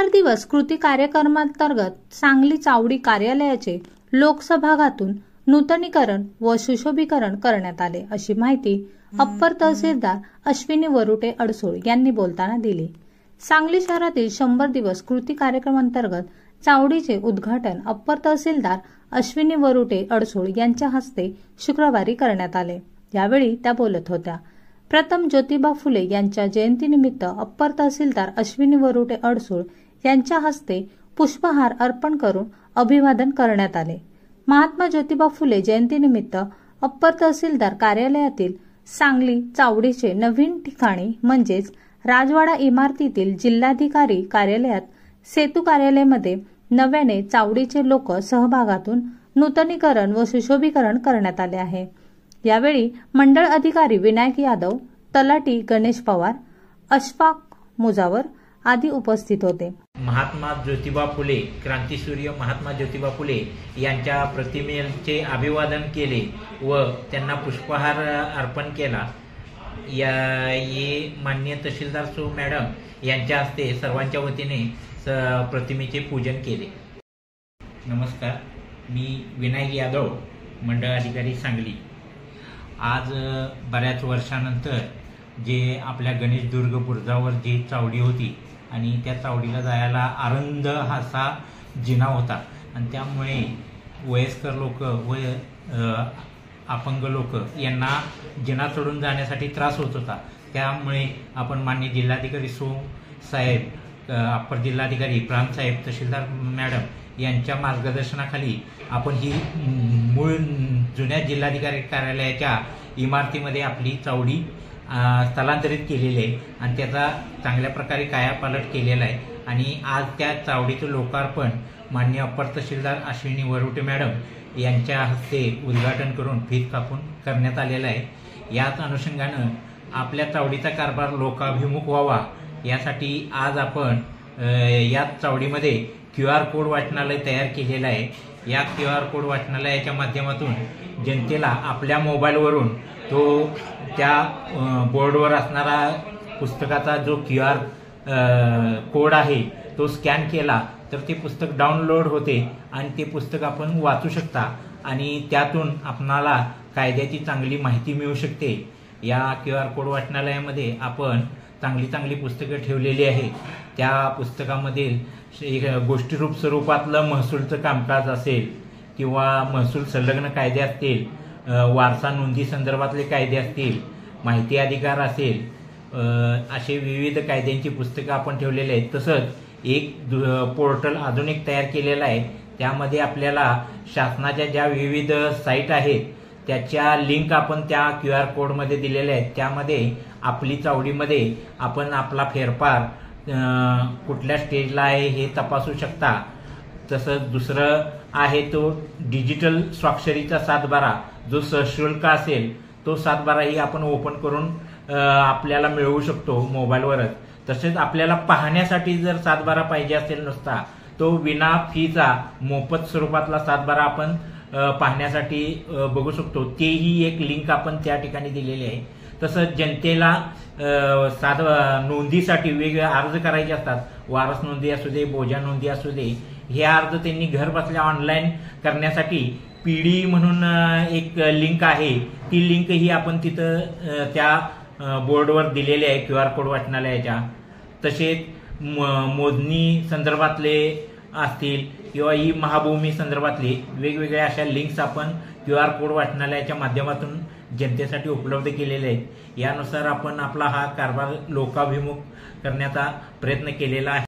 100 दिवस कृती कार्यक्रमांतर्गत सांगली चावडी कार्यालयाचे लोकसभागातून नूतनीकरण व सुशोभीकरण करण्यात आले, अशी माहिती अप्पर तहसीलदार अश्विनी वरुटे अडसूळ यांनी बोलताना दिली। सांगली शहरातील 100 दिवस कृती कार्यक्रमांतर्गत चावडीचे उद्घाटन अप्पर तहसीलदार अश्विनी वरुटे अडसूळ यांच्या हस्ते शुक्रवारी करण्यात आले। यावेळी त्या बोलत होत्या। प्रथम ज्योतिबा फुले यांच्या जयंतीनिमित्त अप्पर तहसीलदार अश्विनी वरुटे अडसूळ यांच्या हस्ते पुष्पहार अर्पण करून अभिवादन करण्यात आले। महात्मा ज्योतिबा फुले जयंतीनिमित्त अप्पर तहसीलदार कार्यालयातील सांगली चावडीचे नवीन ठिकाणी म्हणजेच राजवाडा इमारतीतील जिल्हाधिकारी कार्यालयात सेतू कार्यालयामध्ये नव्याने चावडीचे लोक सहभागातून नूतनीकरण व सुशोभीकरण करण्यात आले आहे। यावेळी मंडळ अधिकारी विनायक यादव, तलाठी गणेश पवार, अशफाक मुजावर आदी उपस्थित होते। महात्मा ज्योतिबा फुले, क्रांतीसूर्य महात्मा ज्योतिबा फुले यांच्या प्रतिमेचे अभिवादन केले व त्यांना पुष्पहार अर्पण केला। ये माननीय तहसीलदार सो मॅडम यांच्या हस्ते सर्वांच्या वतीने प्रतिमेचे पूजन केले। नमस्कार, मी विनायक यादव, मंडळ अधिकारी सांगली। आज बऱ्याच वर्षानंतर जे आपल्या गणेशदुर्ग बुरुजावर जी चावडी होती आणि त्या चावडीला जायला अरुंद असा जिना होता आणि त्यामुळे वयस्कर लोक व अपंग लोक यांना जिना चढून जाण्यासाठी त्रास होत होता। त्यामुळे आपण माननीय जिल्हाधिकारी सो साहेब, अप्पर जिल्हाधिकारी प्रांत साहेब, तहसीलदार मॅडम यांच्या मार्गदर्शनाखाली आपण ही मूळ जुन्या जिल्हाधिकारी कार्यालयाच्या इमारतीमध्ये आपली चावडी स्थलांतरित केलेली आहे आणि त्याचा चांगल्या प्रकारे कायापालट केलेला आहे। आणि आज त्या चावडीचं लोकार्पण माननीय अप्पर तहसीलदार अश्विनी वरुटे मॅडम यांच्या हस्ते उद्घाटन करून फीत कापून करण्यात आलेला आहे। याच अनुषंगानं आपल्या चावडीचा कारभार लोकाभिमुख व्हावा यासाठी आज आपण या चावडीमध्ये QR कोड वाचनालय तयार केलेलं आहे। या QR कोड वाचनालयाच्या माध्यमातून जनतेला आपल्या मोबाईलवरून तो त्या बोर्डवर असणारा पुस्तकाचा जो QR कोड आहे तो स्कॅन केला तर ते पुस्तक डाउनलोड होते आणि ते पुस्तक आपण वाचू शकता आणि त्यातून आपणाला कायद्याची चांगली माहिती मिळू शकते। या QR कोड वाचनालयामध्ये आपण चांगली पुस्तकं ठेवलेली आहेत। त्या पुस्तकामधील गोष्टीरूप स्वरूपातलं महसूलचं कामकाज असेल किंवा महसूल संलग्न कायदे असतील, वारसा नोंदी संदर्भातले कायदे असतील, माहिती अधिकार असेल, असे विविध कायद्यांची पुस्तकं आपण ठेवलेले आहेत। तसंच एक पोर्टल अजून एक तयार केलेला आहे। त्यामध्ये आपल्याला शासनाच्या ज्या विविध साईट आहेत त्याच्या लिंक आपण त्या QR कोडमध्ये दिलेल्या आहेत। त्यामध्ये आपली चावडीमध्ये आपण आपला फेरफार कुठल्या स्टेजला आहे हे तपासू शकता। तसंच दुसरं आहे तो डिजिटल स्वाक्षरीचा 7/12 जो सशुल्क असेल तो 7/12 ही आपण ओपन करून आपल्याला मिळवू शकतो मोबाईलवरच। तसेच आपल्याला पाहण्यासाठी जर 7/12 पाहिजे असेल नुसता तो विना फीचा मोफत स्वरूपातला 7/12 आपण पाहण्यासाठी बघू शकतो। तेही एक लिंक आपण त्या ठिकाणी दिलेली आहे। तसंच जनतेला नोंदीसाठी वेगवेगळे अर्ज करायचे असतात, वारस नोंदी असू दे, बोजा नोंदी असू दे, हे अर्ज त्यांनी घर बसल्या ऑनलाईन करण्यासाठी PD म्हणून एक लिंक आहे, ती लिंक ही आपण तिथं त्या बोर्डवर दिलेली आहे QR कोड वाचनालयाच्या। तसेच मोजणी संदर्भातले असतील किंवा ही महाभूमी संदर्भातले वेगवेगळ्या अशा लिंक्स आपण QR कोड वाचनालयाच्या माध्यमातून जनतेसाठी उपलब्ध केलेले आहेत। यानुसार आपण आपला हा कारभार लोकाभिमुख करण्याचा प्रयत्न केलेला आहे।